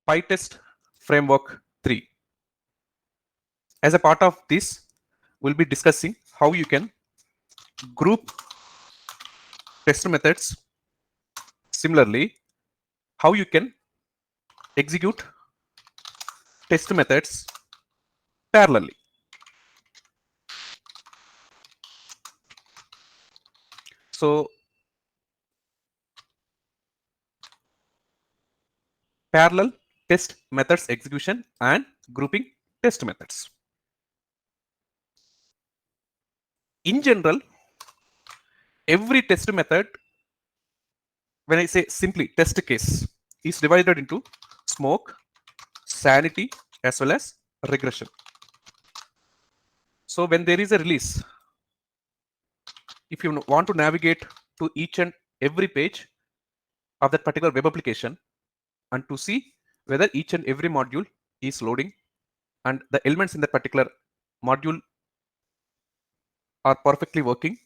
Pytest Framework 3. As a part of this, we'll be discussing how you can group test methods. Similarly, how you can execute test methods parallelly. So, parallel test methods execution and grouping test methods. In general, every test method, when I say simply test case, is divided into smoke, sanity, as well as regression. So when there is a release, if you want to navigate to each and every page of that particular web application and to see whether each and every module is loading and the elements in that particular module are perfectly working,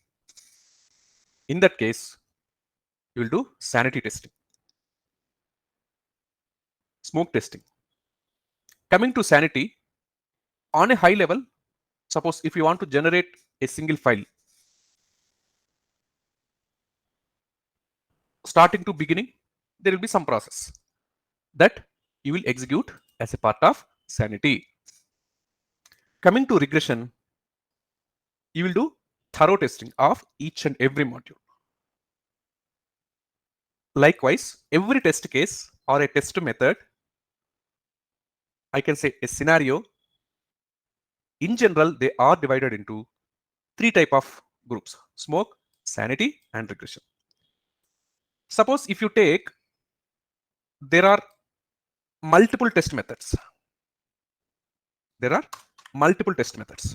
in that case, you will do sanity testing, smoke testing. Coming to sanity, on a high level, suppose if you want to generate a single file, starting to beginning, there will be some process that you will execute as a part of sanity. Coming to regression, you will do thorough testing of each and every module. Likewise, every test case or a test method, I can say a scenario, in general, they are divided into three type of groups: smoke, sanity, and regression. Suppose if you take, there are multiple test methods. There are multiple test methods.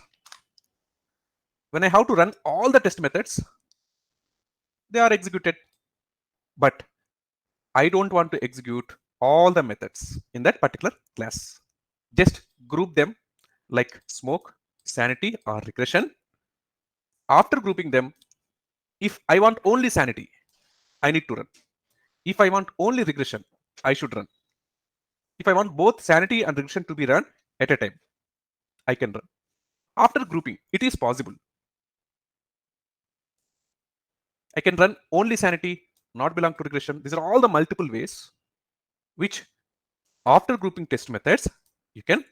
When I have to run all the test methods, they are executed. But I don't want to execute all the methods in that particular class. Just group them like smoke, sanity, or regression. After grouping them, if I want only sanity, I need to run. If I want only regression, I should run. If I want both sanity and regression to be run at a time, I can run. After grouping, it is possible. I can run only sanity, not belong to regression. These are all the multiple ways which, after grouping test methods, you can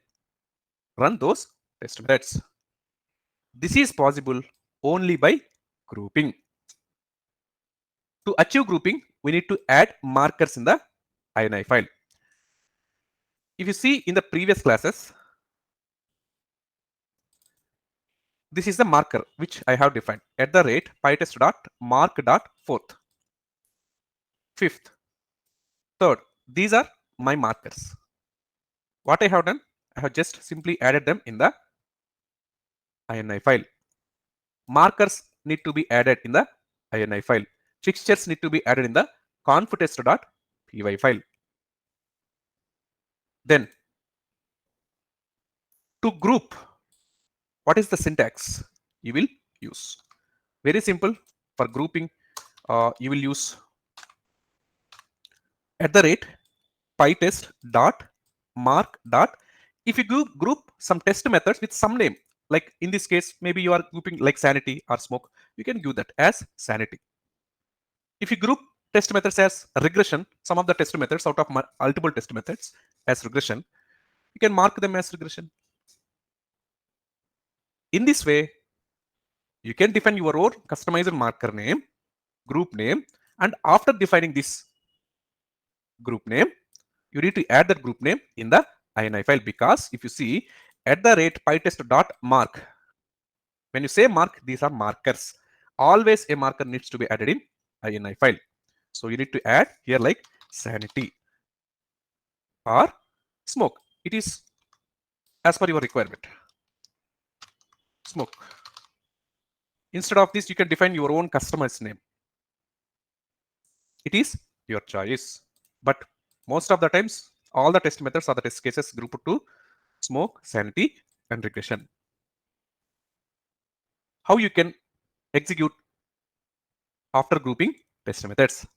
run those test methods. This is possible only by grouping. To achieve grouping, we need to add markers in the INI file. If you see in the previous classes, this is the marker which I have defined at the rate pytest.mark.4th, 5th, 3rd. These are my markers. What I have done, I have just simply added them in the INI file. Markers need to be added in the INI file. Fixtures need to be added in the confitest.py file. Then, to group, what is the syntax you will use? Very simple. For grouping, you will use @pytest.mark. If you group some test methods with some name, like in this case, maybe you are grouping like sanity or smoke, you can give that as sanity. If you group test methods as regression, some of the test methods out of multiple test methods as regression, you can mark them as regression. In this way, you can define your own customized marker name, group name, and after defining this group name, you need to add that group name in the INI file, because if you see @pytest.mark, when you say mark, these are markers. Always a marker needs to be added in INI file. So you need to add here like sanity or smoke. It is as per your requirement. Smoke. Instead of this, you can define your own customer's name. It is your choice. But most of the times, all the test methods or the test cases grouped to smoke, sanity, and regression. How you can execute after grouping test methods?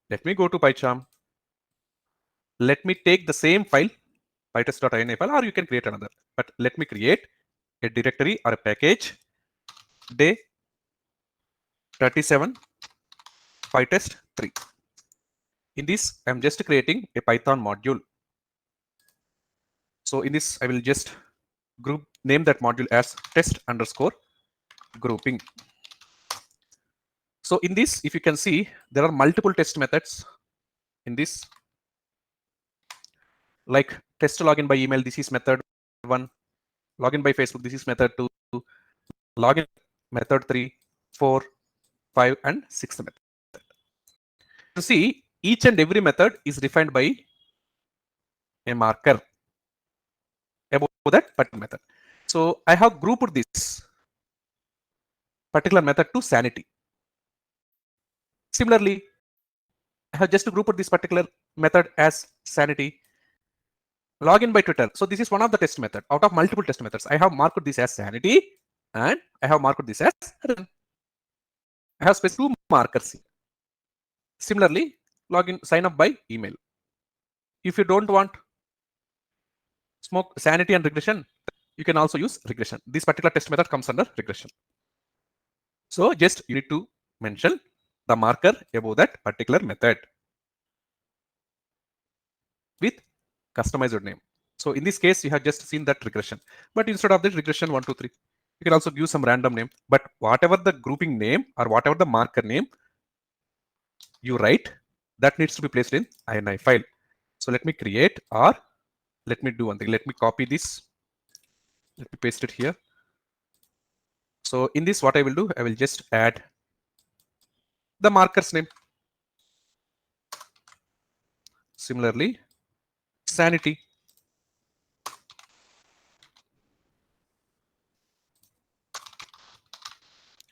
Let me go to PyCharm. let me take the same file, pytest.ini file, or you can create another. But let me create a directory or a package day 37 pytest 3. In this, I'm just creating a Python module. So in this, I will just group name that module as test underscore grouping. So in this, if you can see, there are multiple test methods in this, like test login by email. This is method 1. Login by Facebook. This is method 2. Login method 3, 4, 5, and 6th method. You see, each and every method is defined by a marker above that particular method. So I have grouped this particular method to sanity. Similarly, I have just grouped this particular method as sanity. Login by Twitter. So this is one of the test method out of multiple test methods. I have marked this as sanity and I have marked this as run. I have specified 2 markers here. Similarly, login sign up by email. If you don't want smoke sanity and regression, you can also use regression. This particular test method comes under regression. So just you need to mention the marker above that particular method with customized name. So in this case, you have just seen that regression, but instead of this regression 1, 2, 3, you can also give some random name. But whatever the grouping name or whatever the marker name you write, that needs to be placed in ini file. So let me create, or let me do one thing. Let me copy this. Let me paste it here. So in this, what I will do, I will just add the marker's name. Similarly, sanity.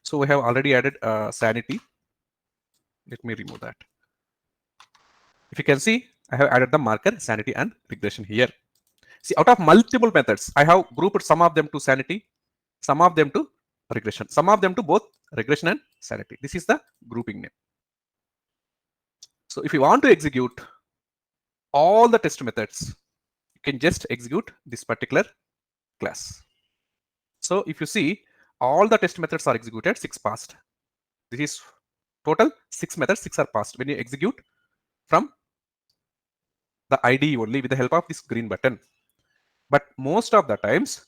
So we have already added sanity. Let me remove that. If you can see, I have added the marker sanity and regression here. See, out of multiple methods, I have grouped some of them to sanity, some of them to regression, some of them to both regression and sanity. This is the grouping name. So if you want to execute all the test methods, you can just execute this particular class. So if you see, all the test methods are executed, 6 passed. This is total 6 methods, 6 are passed when you execute from the IDE only with the help of this green button. But most of the times,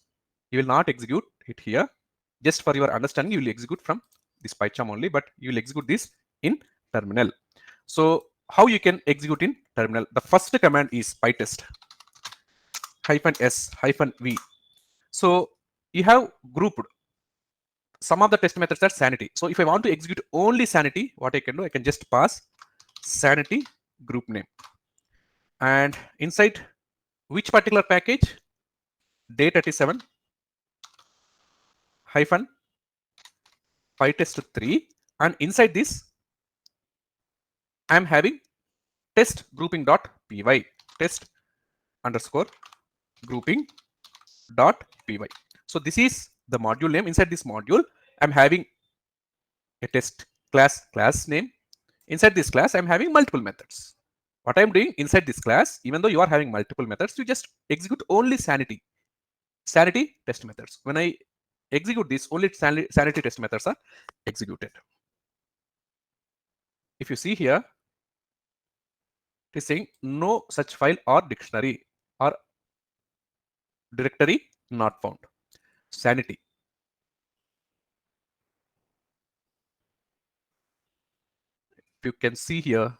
you will not execute it here. Just for your understanding, you will execute from this PyCharm only, but you will execute this in terminal. So how you can execute in terminal? The first command is pytest -s -v. So you have grouped some of the test methods are sanity. So if I want to execute only sanity, what I can do, I can just pass sanity group name. And inside which particular package? Day 37 hyphen pytest 3, and inside this I'm having test grouping dot py, test underscore grouping dot py. So this is the module name. Inside this module, I'm having a test class name. Inside this class, I'm having multiple methods. What I'm doing inside this class, even though you are having multiple methods, you just execute only sanity test methods. When I execute this, only sanity test methods are executed. If you see here, it is saying no such file or dictionary or directory not found. Sanity. If you can see here,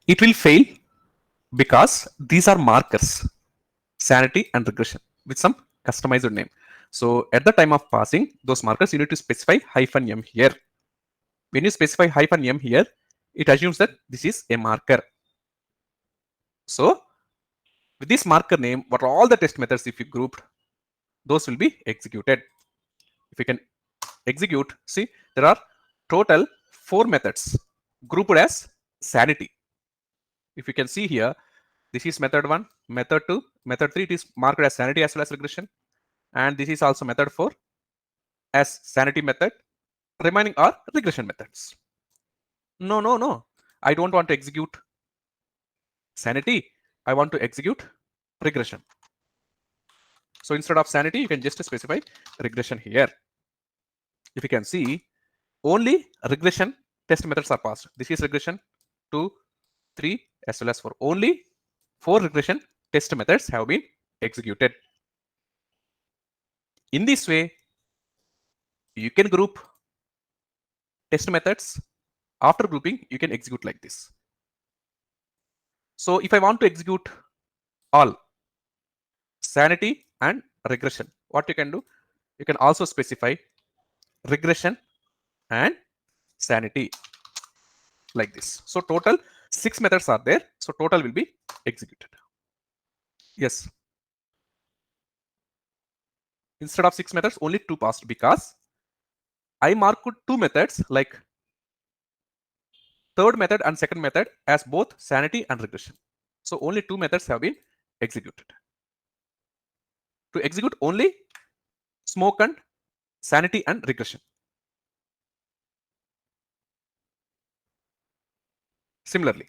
it will fail because these are markers, sanity and regression with some customized name. So at the time of passing those markers, you need to specify -m here. When you specify -m here, it assumes that this is a marker. So with this marker name, what are all the test methods if you grouped, those will be executed. If you can execute, see, there are total 4 methods grouped as sanity. If you can see here, this is method 1, method 2, method 3, it is marked as sanity as well as regression. And this is also method 4 as sanity method. Remaining are regression methods. No. I don't want to execute sanity, I want to execute regression. So instead of sanity, you can just specify regression here. If you can see, only regression test methods are passed. This is regression 2, 3, as well as 4. Only 4 regression test methods have been executed. In this way, you can group test methods. After grouping, you can execute like this. So if I want to execute all sanity and regression, what you can do? You can also specify regression and sanity like this. So total 6 methods are there. So total will be executed. Yes. Instead of 6 methods, only 2 passed because I marked 2 methods like third method and second method as both sanity and regression. So only 2 methods have been executed. To execute only smoke and sanity and regression. Similarly,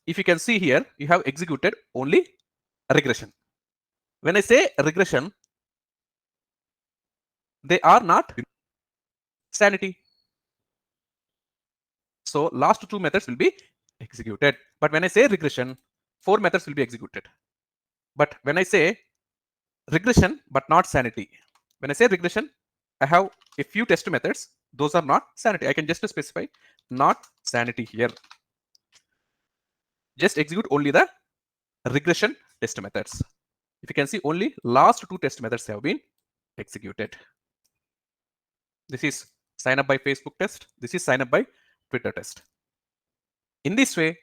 if you can see here, you have executed only regression. When I say regression, they are not sanity. So last 2 methods will be executed. But when I say regression, 4 methods will be executed. But when I say regression but not sanity, when I say regression, I have a few test methods. Those are not sanity. I can just specify not sanity here. Just execute only the regression test methods. If you can see, only last 2 test methods have been executed. This is sign up by Facebook test. This is sign up by Twitter test. In this way,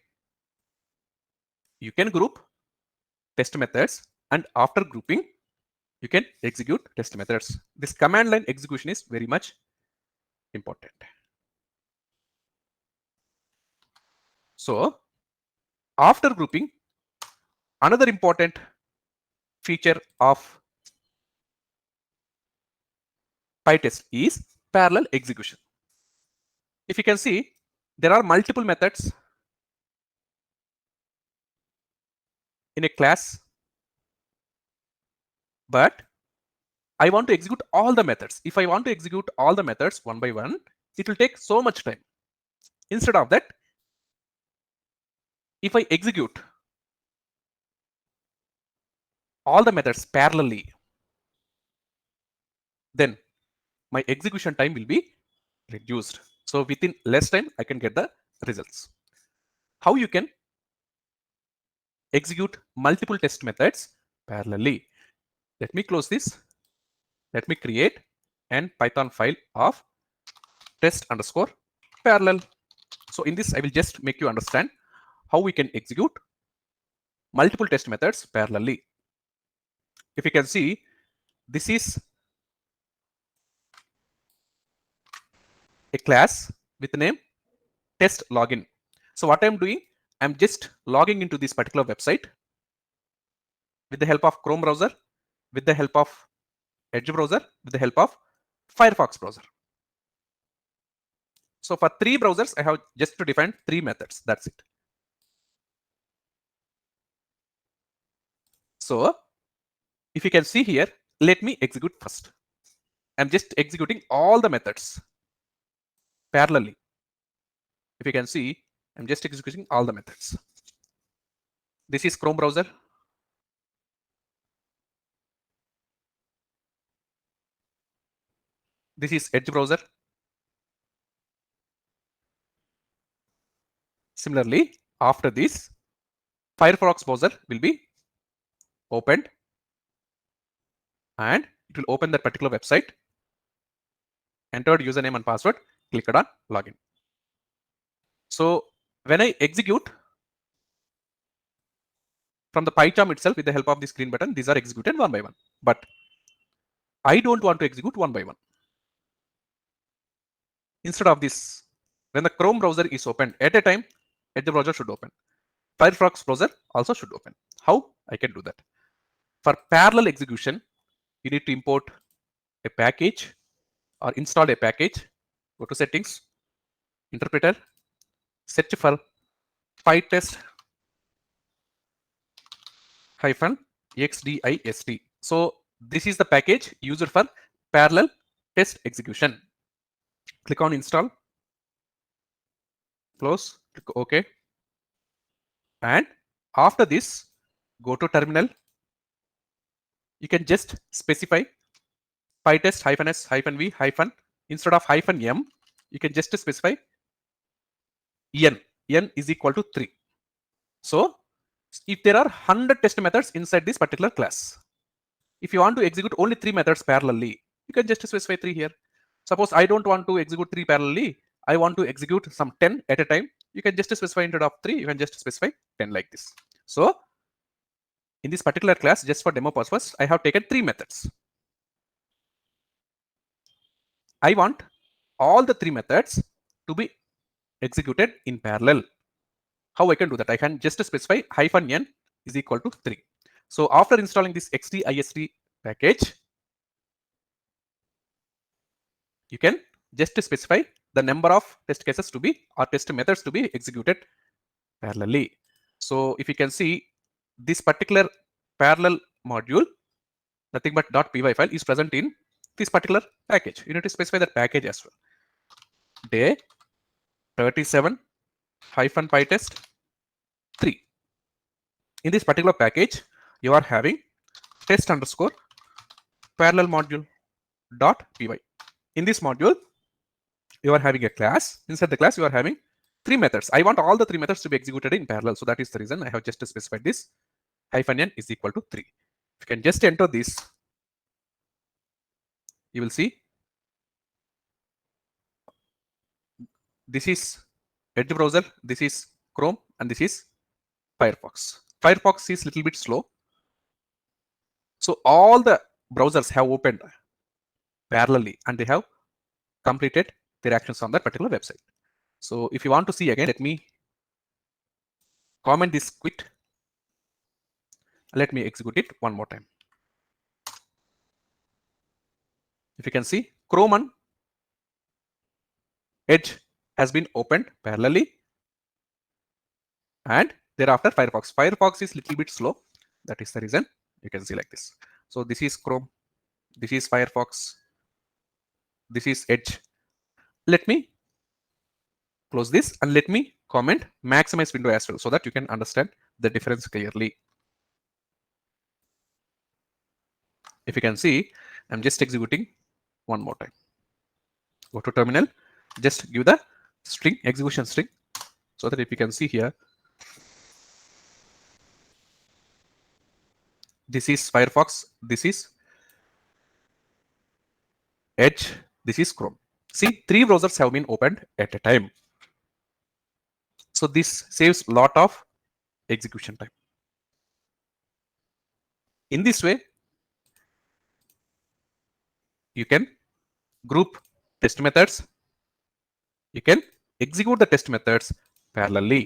you can group test methods, and after grouping, you can execute test methods. This command line execution is very much important. So after grouping, another important feature of Pytest is parallel execution. If you can see, there are multiple methods in a class, but I want to execute all the methods. If I want to execute all the methods one by one, it will take so much time. Instead of that, if I execute all the methods parallelly, then my execution time will be reduced. So within less time, I can get the results. How you can execute multiple test methods parallelly? Let me close this. Let me create an Python file of test underscore parallel. So in this, I will just make you understand how we can execute multiple test methods parallelly. If you can see, this is a class with the name test login. So what I'm doing, I'm just logging into this particular website with the help of Chrome browser, with the help of Edge browser, with the help of Firefox browser. So for 3 browsers, I have just to define 3 methods. That's it. So if you can see here, let me execute first. I'm just executing all the methods parallelly. If you can see, I'm just executing all the methods. This is Chrome browser. This is Edge browser. Similarly, after this, Firefox browser will be opened and it will open that particular website. Entered username and password, click on login. So when I execute from the PyCharm itself with the help of this green button, these are executed one by one. But I don't want to execute one by one. Instead of this, when the Chrome browser is opened at a time, Edge browser should open. Firefox browser also should open. How I can do that? For parallel execution, you need to import a package or install a package. Go to settings, interpreter, search for Pytest -xdist. So this is the package used for parallel test execution. Click on install, close, click OK, and after this go to terminal. You can just specify Pytest -s -v instead of -m, you can just specify n is equal to 3. So if there are 100 test methods inside this particular class, if you want to execute only 3 methods parallelly, you can just specify 3 here. Suppose I don't want to execute 3 parallelly, I want to execute some 10 at a time. You can just specify instead of 3, you can just specify 10 like this. So in this particular class, just for demo purpose, I have taken 3 methods. I want all the 3 methods to be executed in parallel. How I can do that? I can just specify -n is equal to 3. So after installing this xdist package, you can just specify the number of test cases to be or test methods to be executed parallelly. So if you can see this particular parallel module, nothing but .py file is present in this particular package. You need to specify that package as well. Day 37 -pytest 3. In this particular package, you are having test underscore parallel module .py. In this module, you are having a class. Inside the class, you are having 3 methods. I want all the 3 methods to be executed in parallel. So that is the reason I have just specified this -n is equal to 3. If you can just enter this, you will see this is Edge browser, this is Chrome, and this is Firefox. Firefox is little bit slow. So all the browsers have opened parallelly and they have completed their actions on that particular website. So if you want to see again, let me comment this quit. Let me execute it one more time. If you can see, Chrome and Edge has been opened parallelly, and thereafter Firefox. Firefox is little bit slow. That is the reason you can see like this. So this is Chrome, this is Firefox, this is Edge. Let me close this and let me comment maximize window as well so that you can understand the difference clearly. If you can see, I'm just executing one more time. Go to terminal, just give the string, execution string, so that if you can see here, this is Firefox, this is Edge, this is Chrome. See, 3 browsers have been opened at a time. So this saves a lot of execution time. In this way, you can group test methods. You can execute the test methods parallelly.